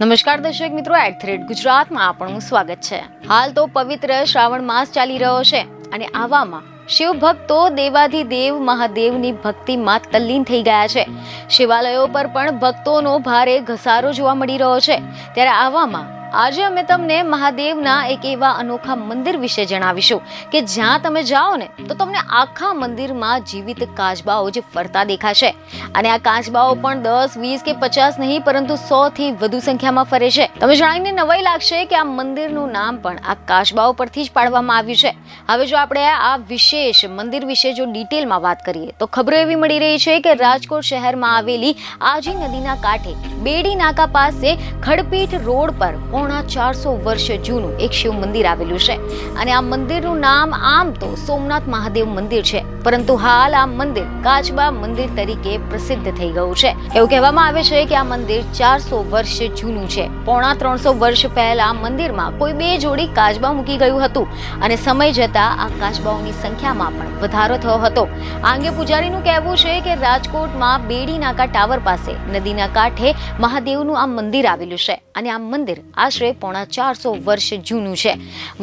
નમસ્કાર દર્શક મિત્રો, @ગુજરાતમાં આપણું સ્વાગત છે। હાલ તો પવિત્ર શ્રાવણ માસ ચાલી રહ્યો છે અને આવામાં શિવ ભક્તો દેવાધિદેવ મહાદેવની ભક્તિમાં તલ્લીન થઈ ગયા છે। શિવાલયો પર પણ ભક્તોનો ભારે ઘસારો જોવા મળી રહ્યો છે। ત્યારે આવામાં આજે અમે તમને મહાદેવના એક એવા અનોખા મંદિર વિશે જણાવીશું કે જ્યાં તમે જાઓ ને તો તમને આખા મંદિરમાં જીવિત કાચબાઓ જ ફરતા દેખાશે અને આ કાચબાઓ પણ 10, 20 કે 50 નહીં પરંતુ 100 થી વધુ સંખ્યામાં ફરે છે। તમે જાણીને નવાઈ લાગશે કે આ મંદિરનું નામ પણ આ કાચબાઓ પરથી જ પાડવામાં આવ્યું છે। હવે જો આપણે આ વિશેષ મંદિર વિશે જો ડિટેલમાં વાત કરીએ તો ખબરો એવી મળી રહી છે કે રાજકોટ શહેરમાં આવેલી આજી નદીના કાંઠે બેડી નાકા પાસે ખડપીઠ રોડ પર 400 વર્ષ જૂનું એક શિવ મંદિર આવેલું છે અને આ મંદિરનું નામ આમ તો સોમનાથ મહાદેવ મંદિર છે, પરંતુ હાલ આ મંદિર કાચબા મંદિર તરીકે પ્રસિદ્ધ થઈ ગયું છે। એવું કહેવામાં આવે છે કે આ મંદિર 400 વર્ષ જૂનું છે। 350 વર્ષ પહેલા મંદિરમાં કોઈ 2 જોડી કાચબા મૂકી ગયું હતું અને સમય જતા આ કાચબાઓની સંખ્યામાં પણ વધારો થયો હતો। આ અંગે પૂજારીનું કહેવું છે કે રાજકોટમાં બેડી નાકા ટાવર પાસે નદીના કાંઠે મહાદેવનું આ મંદિર આવેલું છે અને આ મંદિર આશરે 450 વર્ષ જૂનું છે।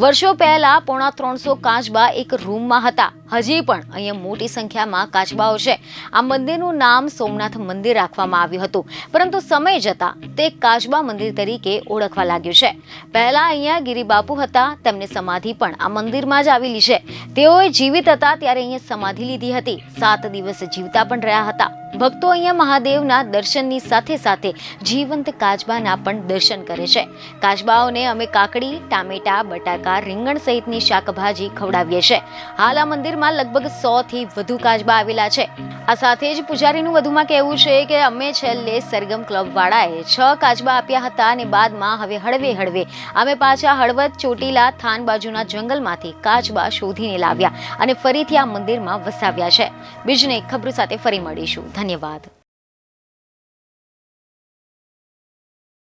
વર્ષો પહેલા 350 કાચબા એક રૂમમાં હતા। હજી પણ અહીંયા મોટી સંખ્યામાં કાચબાઓ છે। આ મંદિરનું નામ સોમનાથ મંદિર રાખવામાં આવ્યું હતું, પરંતુ સમય જતા તે કાચબા મંદિર તરીકે ઓળખવા લાગ્યું છે। પહેલા અહીંયા ગિરિબાપુ હતા, તેમની સમાધિ પણ આ મંદિરમાં જ આવેલી છે। તેઓએ જીવિત હતા ત્યારે અહીંયા સમાધિ લીધી હતી। 7 દિવસ જીવતા પણ રહ્યા હતા। ભક્તો અહીંયા મહાદેવના દર્શનની સાથે સાથે જીવંત કાચબાના પણ દર્શન કરે છે। કાચબાઓને અમે કાકડી, ટામેટા, બટાકા, રીંગણ સહિતની શાકભાજી ખવડાવીએ છીએ। હાલ આ મંદિરમાં લગભગ 100 થી વધુ કાચબા આવેલા છે। આ સાથે જ પૂજારીનું વધુમાં કહેવું છે કે અમે છેલ્લે સરગમ ક્લબ વાળાએ 6 કાચબા આપ્યા હતા અને બાદમાં હવે હળવે હળવે અમે પાછા હળવદ ચોટીલા થાન બાજુના જંગલમાંથી કાચબા શોધીને લાવ્યા અને ફરીથી આ મંદિરમાં વસાવ્યા છે। બીજને ખબર સાથે ફરી મળીશું। ધન્યવાદ।